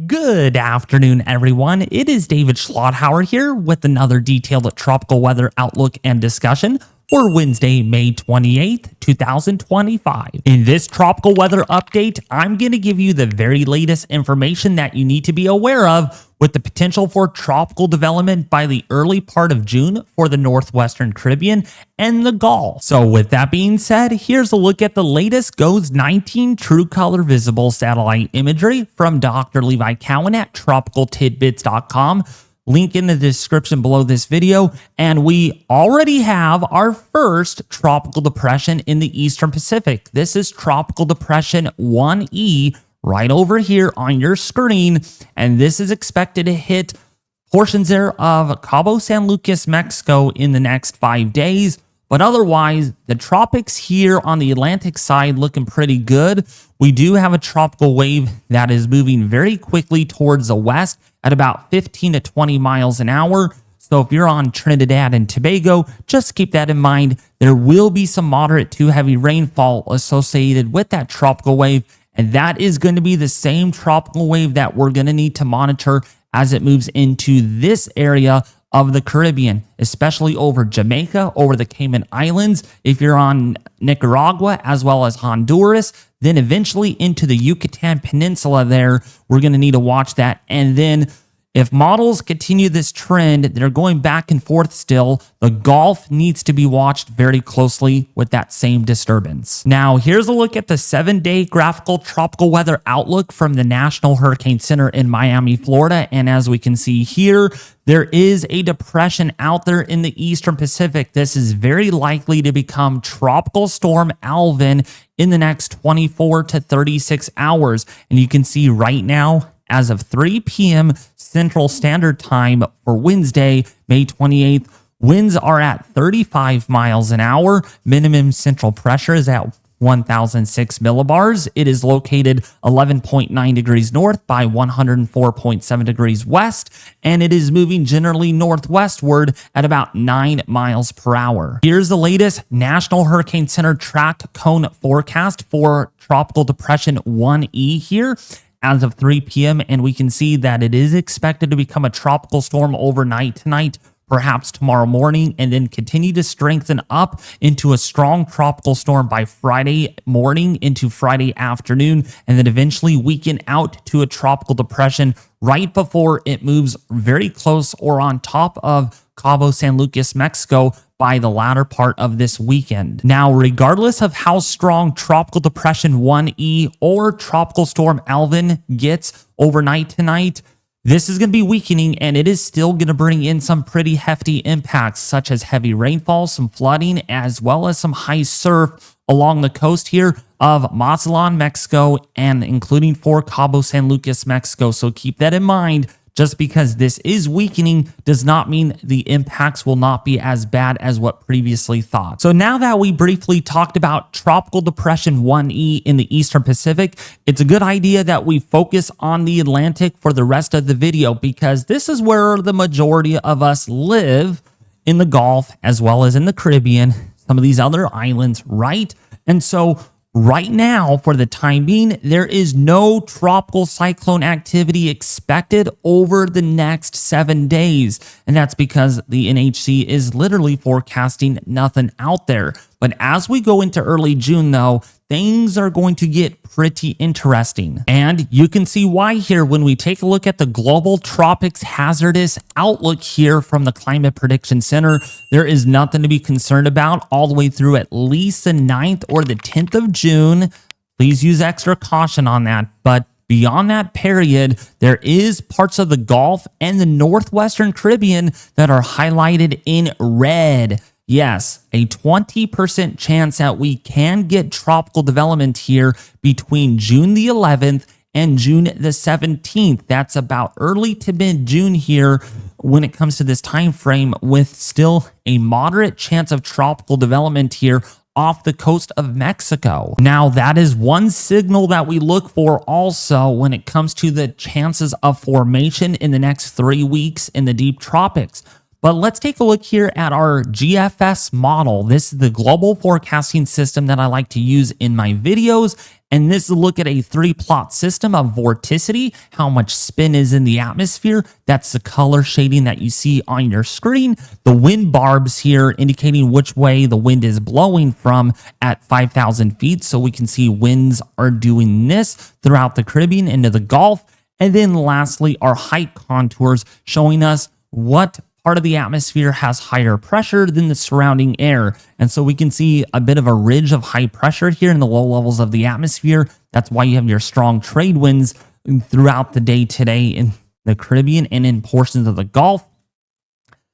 Good afternoon, everyone. It is David Schlotthauer here with another detailed tropical weather outlook and discussion for Wednesday, May 28th, 2025. In this tropical weather update, I'm going to give you the very latest information that you need to be aware of with the potential for tropical development by the early part of June for the Northwestern Caribbean and the Gulf. So with that being said, here's a look at the latest GOES 19 True Color Visible satellite imagery from Dr. Levi Cowan at tropicaltidbits.com. Link in the description below this video, and we already have our first tropical depression in the Eastern Pacific. This is Tropical Depression 1E right over here on your screen, and this is expected to hit portions there of Cabo San Lucas, Mexico in the next 5 days. But otherwise, the tropics here on the Atlantic side looking pretty good. We do have a tropical wave that is moving very quickly towards the west at about 15 to 20 miles an hour. So if you're on Trinidad and Tobago, just keep that in mind. There will be some moderate to heavy rainfall associated with that tropical wave, and that is going to be the same tropical wave that we're going to need to monitor as it moves into this area of the Caribbean, especially over Jamaica, over the Cayman Islands, if you're on Nicaragua, as well as Honduras, then eventually into the Yucatan Peninsula there. We're going to need to watch that. And then if models continue this trend, they're going back and forth still, the Gulf needs to be watched very closely with that same disturbance. Now, here's a look at the 7-day graphical tropical weather outlook from the National Hurricane Center in Miami, Florida. And as we can see here, there is a depression out there in the Eastern Pacific. This is very likely to become Tropical Storm Alvin in the next 24 to 36 hours. And you can see right now, as of 3 p.m. Central Standard Time for Wednesday, May 28th, winds are at 35 miles an hour. Minimum central pressure is at 1,006 millibars. It is located 11.9 degrees north by 104.7 degrees west, and it is moving generally northwestward at about 9 miles per hour. Here's the latest National Hurricane Center track cone forecast for Tropical Depression 1E here as of 3 p.m. And we can see that it is expected to become a tropical storm overnight tonight, perhaps tomorrow morning, and then continue to strengthen up into a strong tropical storm by Friday morning into Friday afternoon, and then eventually weaken out to a tropical depression right before it moves very close or on top of Cabo San Lucas, Mexico by the latter part of this weekend. Now, regardless of how strong Tropical Depression 1E or Tropical Storm Alvin gets overnight tonight, this is going to be weakening, and it is still going to bring in some pretty hefty impacts, such as heavy rainfall, some flooding, as well as some high surf along the coast here of Mazatlan, Mexico, and including for Cabo San Lucas, Mexico. So keep that in mind. Just because this is weakening does not mean the impacts will not be as bad as what previously thought. So now that we briefly talked about Tropical Depression 1E in the Eastern Pacific, it's a good idea that we focus on the Atlantic for the rest of the video, because this is where the majority of us live in the Gulf as well as in the Caribbean, some of these other islands, right? And so right now, for the time being, there is no tropical cyclone activity expected over the next 7 days. And that's because the NHC is literally forecasting nothing out there. But as we go into early June, though, things are going to get pretty interesting. And you can see why here when we take a look at the global tropics hazardous outlook here from the Climate Prediction Center. There is nothing to be concerned about all the way through at least the 9th or the 10th of June. Please use extra caution on that. But beyond that period, there is parts of the Gulf and the Northwestern Caribbean that are highlighted in red. Yes, a 20% chance that we can get tropical development here between June the 11th and June the 17th. That's about early to mid-June here when it comes to this time frame, with still a moderate chance of tropical development here off the coast of Mexico. Now, that is one signal that we look for also when it comes to the chances of formation in the next 3 weeks in the deep tropics. But let's take a look here at our GFS model. This is the global forecasting system that I like to use in my videos. And this is a look at a 3-plot system of vorticity, how much spin is in the atmosphere. That's the color shading that you see on your screen. The wind barbs here indicating which way the wind is blowing from at 5,000 feet. So we can see winds are doing this throughout the Caribbean into the Gulf. And then lastly, our height contours showing us what part of the atmosphere has higher pressure than the surrounding air. And so we can see a bit of a ridge of high pressure here in the low levels of the atmosphere. That's why you have your strong trade winds throughout the day today in the Caribbean and in portions of the Gulf.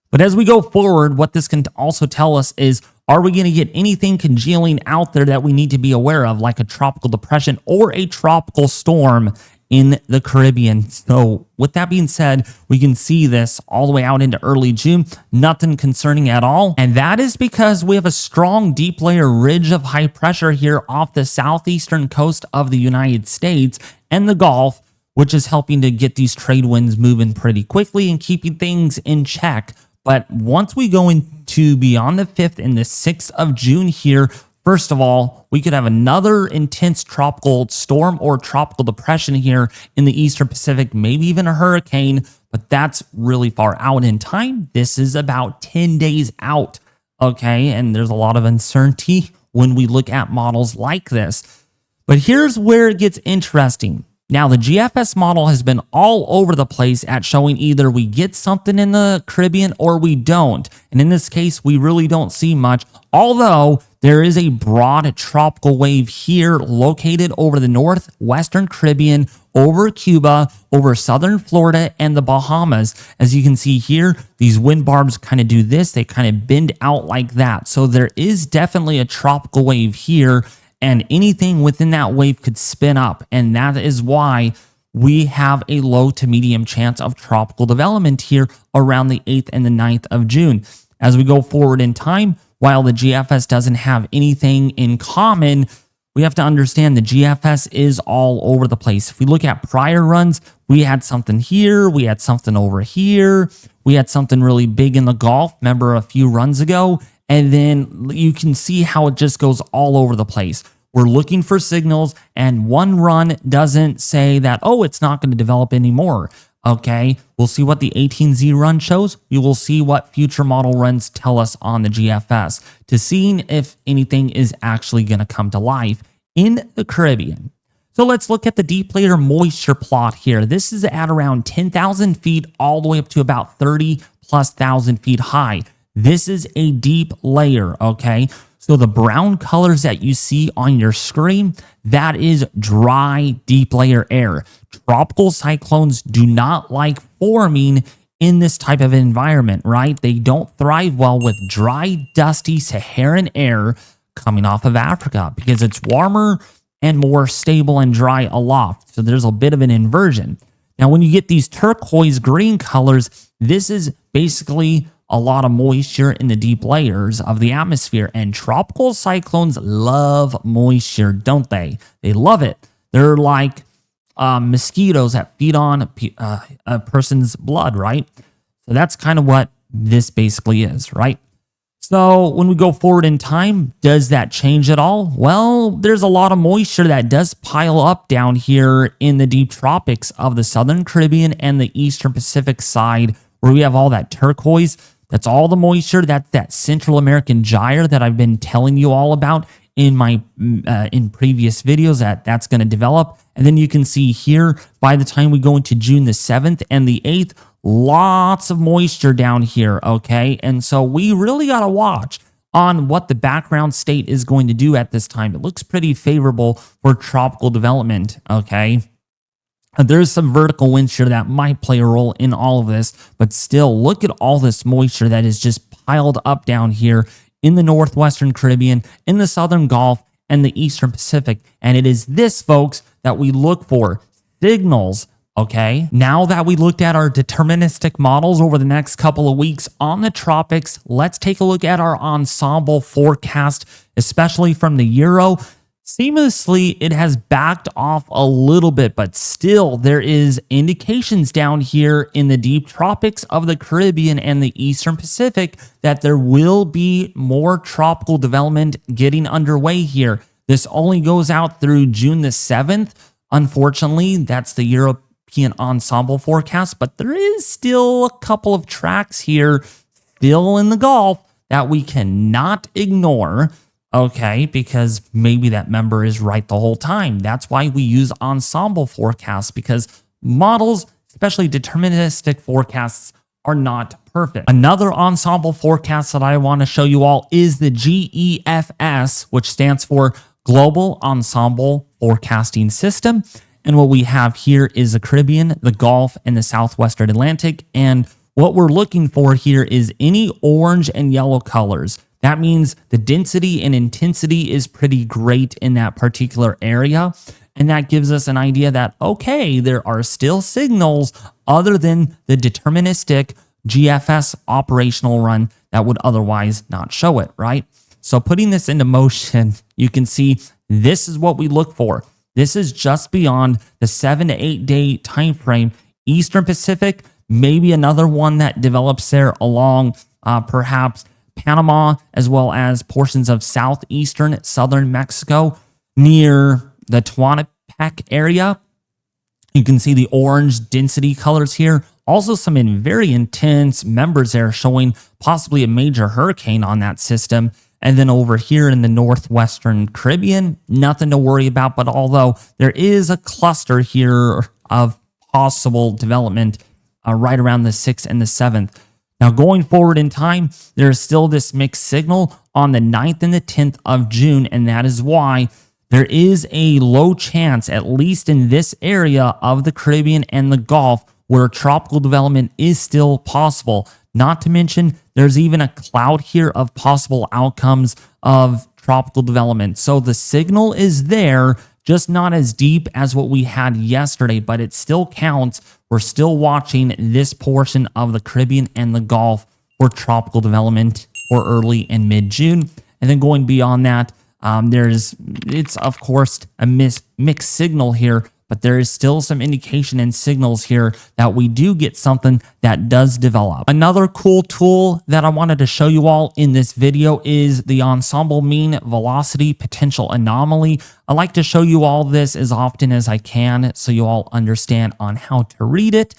But as we go forward, what this can also tell us is, are we going to get anything congealing out there that we need to be aware of, like a tropical depression or a tropical storm in the Caribbean? So with that being said, we can see this all the way out into early June. Nothing concerning at all. And that is because we have a strong deep layer ridge of high pressure here off the southeastern coast of the United States and the Gulf, which is helping to get these trade winds moving pretty quickly and keeping things in check. But once we go into beyond the 5th and the 6th of June here, first of all, we could have another intense tropical storm or tropical depression here in the Eastern Pacific, maybe even a hurricane, but that's really far out in time. This is about 10 days out, okay? And there's a lot of uncertainty when we look at models like this. But here's where it gets interesting. Now, the GFS model has been all over the place at showing either we get something in the Caribbean or we don't. And in this case, we really don't see much, although there is a broad tropical wave here located over the northwestern Caribbean, over Cuba, over southern Florida, and the Bahamas. As you can see here, these wind barbs kind of do this. They kind of bend out like that. So there is definitely a tropical wave here, and anything within that wave could spin up. And that is why we have a low to medium chance of tropical development here around the 8th and the 9th of June. As we go forward in time, while the GFS doesn't have anything in common, we have to understand the GFS is all over the place. If we look at prior runs, we had something here, we had something over here, we had something really big in the Gulf, remember a few runs ago, and then you can see how it just goes all over the place. We're looking for signals, and one run doesn't say that, oh, it's not going to develop anymore. Okay, we'll see what the 18Z run shows. We will see what future model runs tell us on the GFS to seeing if anything is actually going to come to life in the Caribbean. So let's look at the deep layer moisture plot here. This is at around 10,000 feet all the way up to about 30,000+ feet high. This is a deep layer, okay? So the brown colors that you see on your screen, that is dry, deep layer air. Tropical cyclones do not like forming in this type of environment, right? They don't thrive well with dry, dusty Saharan air coming off of Africa because it's warmer and more stable and dry aloft. So there's a bit of an inversion. Now, when you get these turquoise green colors, this is basically a lot of moisture in the deep layers of the atmosphere, and tropical cyclones love moisture, don't they? They love it. They're like mosquitoes that feed on a person's blood, right? So that's kind of what this basically is, right? So when we go forward in time, does that change at all? Well, there's a lot of moisture that does pile up down here in the deep tropics of the Southern Caribbean and the Eastern Pacific side, where we have all that turquoise. That's all the moisture. That's that Central American gyre that I've been telling you all about in my in previous videos that's going to develop. And then you can see here, by the time we go into June the 7th and the 8th, lots of moisture down here, okay? And so we really got to watch on what the background state is going to do at this time. It looks pretty favorable for tropical development, okay? There's some vertical wind shear that might play a role in all of this, but still, look at all this moisture that is just piled up down here in the northwestern Caribbean, in the southern Gulf, and the Eastern Pacific. And it is this, folks, that we look for. Signals, okay? Now that we looked at our deterministic models over the next couple of weeks on the tropics, let's take a look at our ensemble forecast, especially from the Euro. Seamlessly, it has backed off a little bit, but still there is indications down here in the deep tropics of the Caribbean and the Eastern Pacific that there will be more tropical development getting underway here. This only goes out through June the 7th. Unfortunately, that's the European ensemble forecast, but there is still a couple of tracks here still in the Gulf that we cannot ignore. Okay, because maybe that member is right the whole time. That's why we use ensemble forecasts, because models, especially deterministic forecasts, are not perfect. Another ensemble forecast that I want to show you all is the GEFS, which stands for Global Ensemble Forecasting System. And what we have here is the Caribbean, the Gulf, and the Southwestern Atlantic. And what we're looking for here is any orange and yellow colors. That means the density and intensity is pretty great in that particular area. And that gives us an idea that, okay, there are still signals other than the deterministic GFS operational run that would otherwise not show it, right? So putting this into motion, you can see this is what we look for. This is just beyond the 7 to 8 day time frame. Eastern Pacific, maybe another one that develops there along perhaps Panama, as well as portions of southeastern southern Mexico near the Tehuantepec area. You can see the orange density colors here. Also some very intense members there showing possibly a major hurricane on that system. And then over here in the northwestern Caribbean, nothing to worry about. But although there is a cluster here of possible development right around the 6th and the 7th. Now, going forward in time, there is still this mixed signal on the 9th and the 10th of June, and that is why there is a low chance, at least in this area of the Caribbean and the Gulf, where tropical development is still possible. Not to mention, there's even a cloud here of possible outcomes of tropical development. So the signal is there, just not as deep as what we had yesterday, but it still counts. We're still watching this portion of the Caribbean and the Gulf for tropical development for early and mid-June. And then going beyond that, it's of course a mixed signal here, but there is still some indication and signals here that we do get something that does develop. Another cool tool that I wanted to show you all in this video is the Ensemble Mean Velocity Potential Anomaly. I like to show you all this as often as I can so you all understand on how to read it.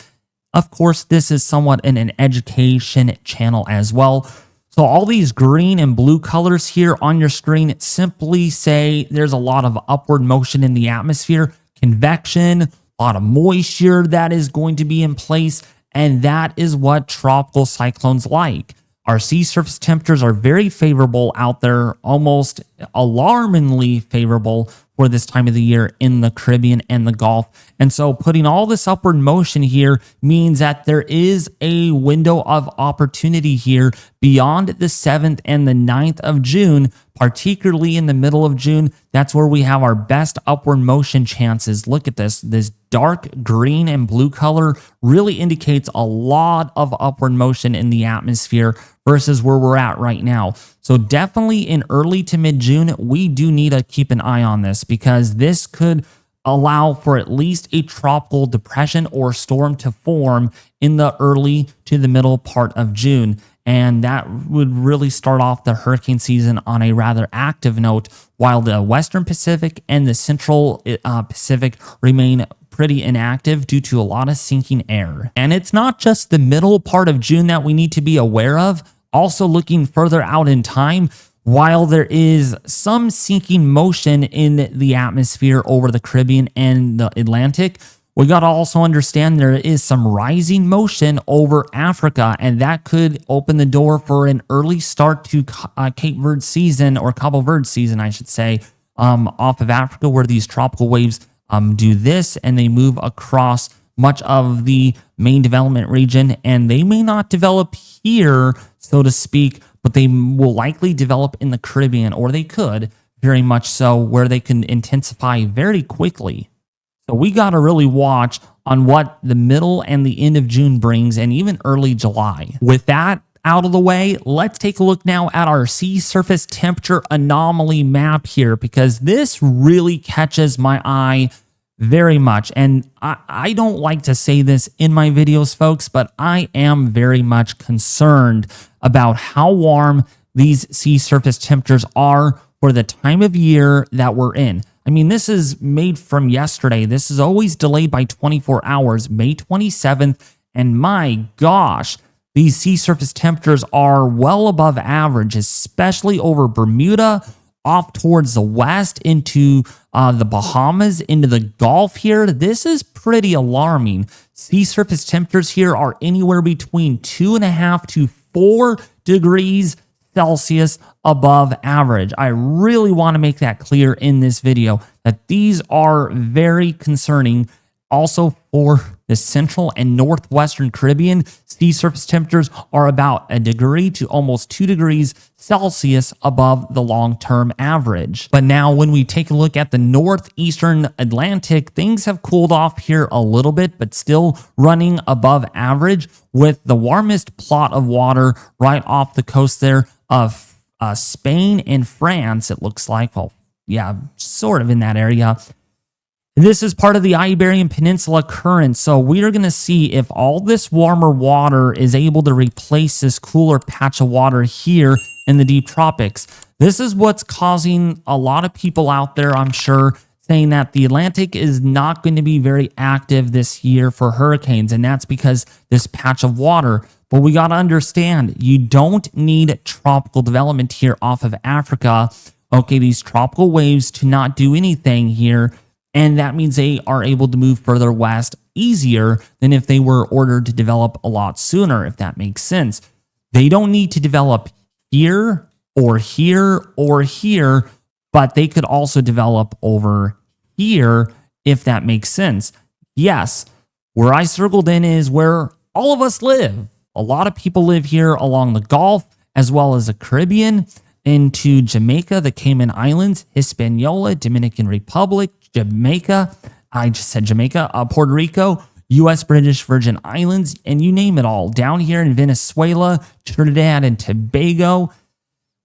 Of course, this is somewhat in an education channel as well. So all these green and blue colors here on your screen simply say there's a lot of upward motion in the atmosphere, convection, a lot of moisture that is going to be in place, and that is what tropical cyclones like. Our sea surface temperatures are very favorable out there, almost alarmingly favorable for this time of the year in the Caribbean and the Gulf. And so putting all this upward motion here means that there is a window of opportunity here beyond the 7th and the 9th of June, particularly in the middle of June. That's where we have our best upward motion chances. Look at this. This dark green and blue color really indicates a lot of upward motion in the atmosphere versus where we're at right now. So definitely in early to mid-June, we do need to keep an eye on this because this could allow for at least a tropical depression or storm to form in the early to the middle part of June. And that would really start off the hurricane season on a rather active note, while the Western Pacific and the Central Pacific remain pretty inactive due to a lot of sinking air. And it's not just the middle part of June that we need to be aware of. Also looking further out in time, while there is some sinking motion in the atmosphere over the Caribbean and the Atlantic, we got to also understand there is some rising motion over Africa, and that could open the door for an early start to Cape Verde season, or Cabo Verde season, I should say, off of Africa, where these tropical waves do this, and they move across much of the main development region, and they may not develop here, so to speak, but they will likely develop in the Caribbean, or they could very much so, where they can intensify very quickly. So we got to really watch on what the middle and the end of June brings, and even early July. With that, out of the way, let's take a look now at our sea surface temperature anomaly map here, because this really catches my eye very much. And I don't like to say this in my videos, folks, but I am very much concerned about how warm these sea surface temperatures are for the time of year that we're in. I mean, this is made from yesterday. This is always delayed by 24 hours, May 27th. And my gosh, these sea surface temperatures are well above average, especially over Bermuda, off towards the west into the Bahamas, into the Gulf here. This is pretty alarming. Sea surface temperatures here are anywhere between 2.5 to 4 degrees Celsius above average. I really want to make that clear in this video that these are very concerning. Also, for the central and northwestern Caribbean, sea surface temperatures are about 1 degree to almost 2 degrees Celsius above the long-term average. But now when we take a look at the northeastern Atlantic, things have cooled off here a little bit, but still running above average, with the warmest plot of water right off the coast there of Spain and France, it looks like. Well, yeah, sort of in that area. This is part of the Iberian Peninsula current, so we are going to see if all this warmer water is able to replace this cooler patch of water here in the deep tropics. This is what's causing a lot of people out there, I'm sure, saying that the Atlantic is not going to be very active this year for hurricanes, and that's because this patch of water. But we got to understand, you don't need tropical development here off of Africa, okay, these tropical waves to not do anything here. And that means they are able to move further west easier than if they were ordered to develop a lot sooner, if that makes sense. They don't need to develop here or here or here, but they could also develop over here, if that makes sense. Yes, where I circled in is where all of us live. A lot of people live here along the Gulf, as well as the Caribbean, into Jamaica, the Cayman Islands, Hispaniola, Dominican Republic, Jamaica, I just said Jamaica, Puerto Rico, U.S. British Virgin Islands, and you name it all. Down here in Venezuela, Trinidad and Tobago.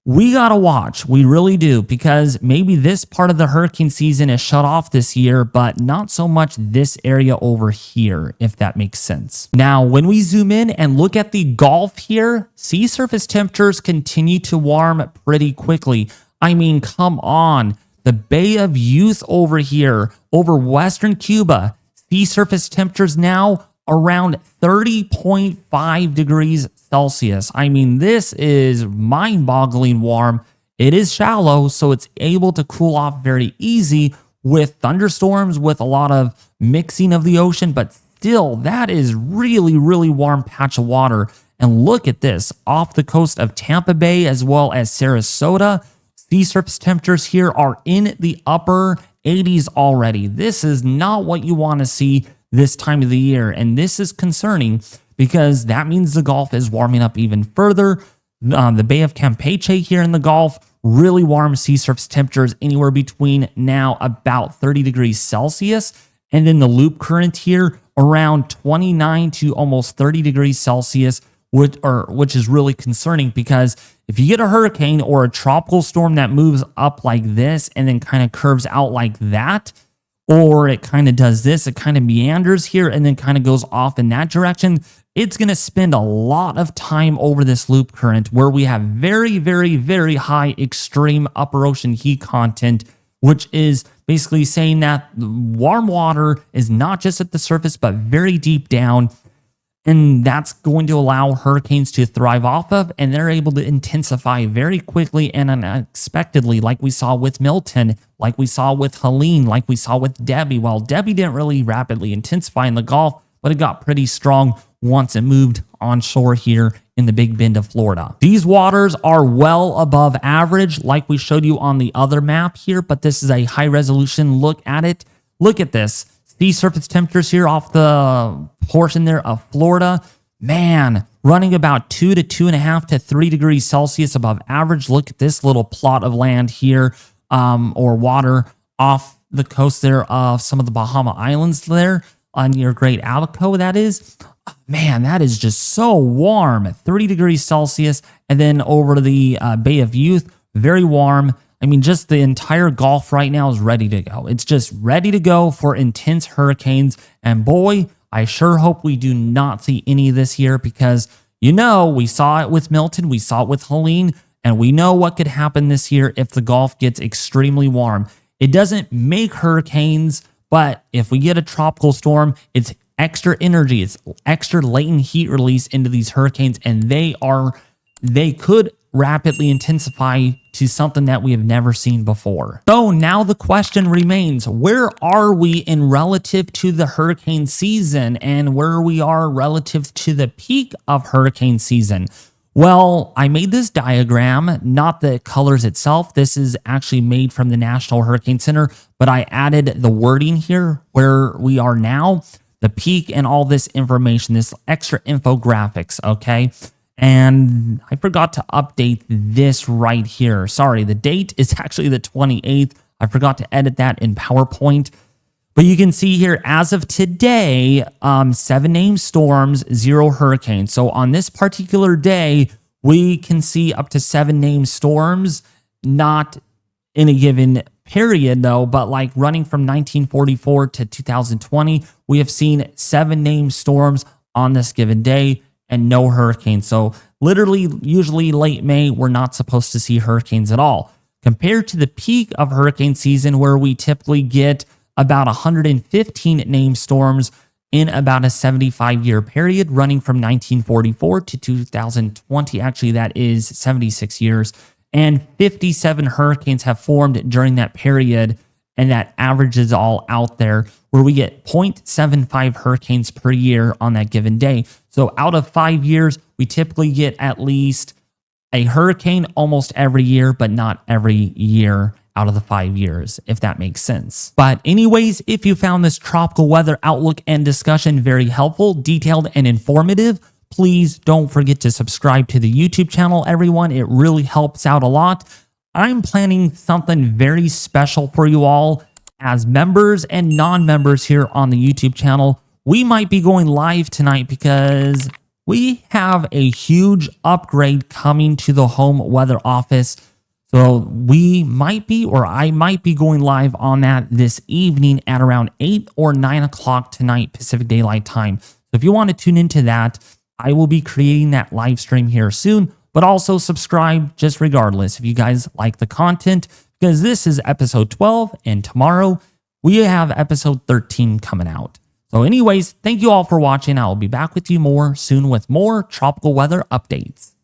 We got to watch. We really do, because maybe this part of the hurricane season is shut off this year, but not so much this area over here, if that makes sense. Now, when we zoom in and look at the Gulf here, sea surface temperatures continue to warm pretty quickly. I mean, come on. The Bay of Youth over here, over western Cuba, sea surface temperatures now around 30.5 degrees Celsius. I mean, this is mind-boggling warm. It is shallow, so it's able to cool off very easy with thunderstorms, with a lot of mixing of the ocean, but still, that is really, really warm patch of water. And look at this, off the coast of Tampa Bay as well as Sarasota, sea surface temperatures here are in the upper 80s already. This is not what you want to see this time of the year, and this is concerning because that means the Gulf is warming up even further. The Bay of Campeche here in the Gulf, really warm sea surface temperatures anywhere between now about 30 degrees Celsius, and then the loop current here around 29 to almost 30 degrees Celsius, which is really concerning, because if you get a hurricane or a tropical storm that moves up like this and then kind of curves out like that, or it kind of does this, it kind of meanders here and then kind of goes off in that direction, it's going to spend a lot of time over this loop current where we have very, very, very high extreme upper ocean heat content, which is basically saying that warm water is not just at the surface, but very deep down. And that's going to allow hurricanes to thrive off of, and they're able to intensify very quickly and unexpectedly, like we saw with Milton, like we saw with Helene, like we saw with Debbie. Well, Debbie didn't really rapidly intensify in the Gulf, but it got pretty strong once it moved onshore here in the Big Bend of Florida. These waters are well above average, like we showed you on the other map here, but this is a high resolution look at it. Look at this. Sea surface temperatures here off the portion there of Florida, man, running about 2 to 2.5 to 3 degrees Celsius above average. Look at this little plot of land here, or water off the coast there of some of the Bahama Islands there on your Great Abaco, that is. Man, that is just so warm, 30 degrees Celsius. And then over to the Bay of Youth, very warm. I mean, just the entire Gulf right now is ready to go. It's just ready to go for intense hurricanes. And boy, I sure hope we do not see any this year because, you know, we saw it with Milton, we saw it with Helene, and we know what could happen this year if the Gulf gets extremely warm. It doesn't make hurricanes, but if we get a tropical storm, it's extra energy, it's extra latent heat release into these hurricanes, and they could rapidly intensify to something that we have never seen before. So now the question remains, where are we in relative to the hurricane season and where we are relative to the peak of hurricane season? Well, I made this diagram, not the colors itself. This is actually made from the National Hurricane Center, but I added the wording here where we are now, the peak and all this information, this extra infographics, okay? And I forgot to update this right here. Sorry, the date is actually the 28th. I forgot to edit that in PowerPoint. But you can see here, as of today, 7 named storms, 0 hurricanes. So on this particular day, we can see up to 7 named storms, not in a given period though, but like running from 1944 to 2020, we have seen 7 named storms on this given day and no hurricanes. So literally, usually late May, we're not supposed to see hurricanes at all. Compared to the peak of hurricane season where we typically get about 115 named storms in about a 75-year period running from 1944 to 2020. Actually, that is 76 years. And 57 hurricanes have formed during that period, and that averages all out there where we get 0.75 hurricanes per year on that given day. So out of 5 years, we typically get at least a hurricane almost every year, but not every year out of the 5 years, if that makes sense. But anyways, if you found this tropical weather outlook and discussion very helpful, detailed, and informative, please don't forget to subscribe to the YouTube channel, everyone. It really helps out a lot. I'm planning something very special for you all as members and non-members here on the YouTube channel. We might be going live tonight because we have a huge upgrade coming to the home weather office. So we might be, or I might be going live on that this evening at around 8 or 9 o'clock tonight, Pacific Daylight Time. So if you want to tune into that, I will be creating that live stream here soon, but also subscribe just regardless if you guys like the content, because this is episode 12 and tomorrow we have episode 13 coming out. So anyways, thank you all for watching. I will be back with you more soon with more tropical weather updates.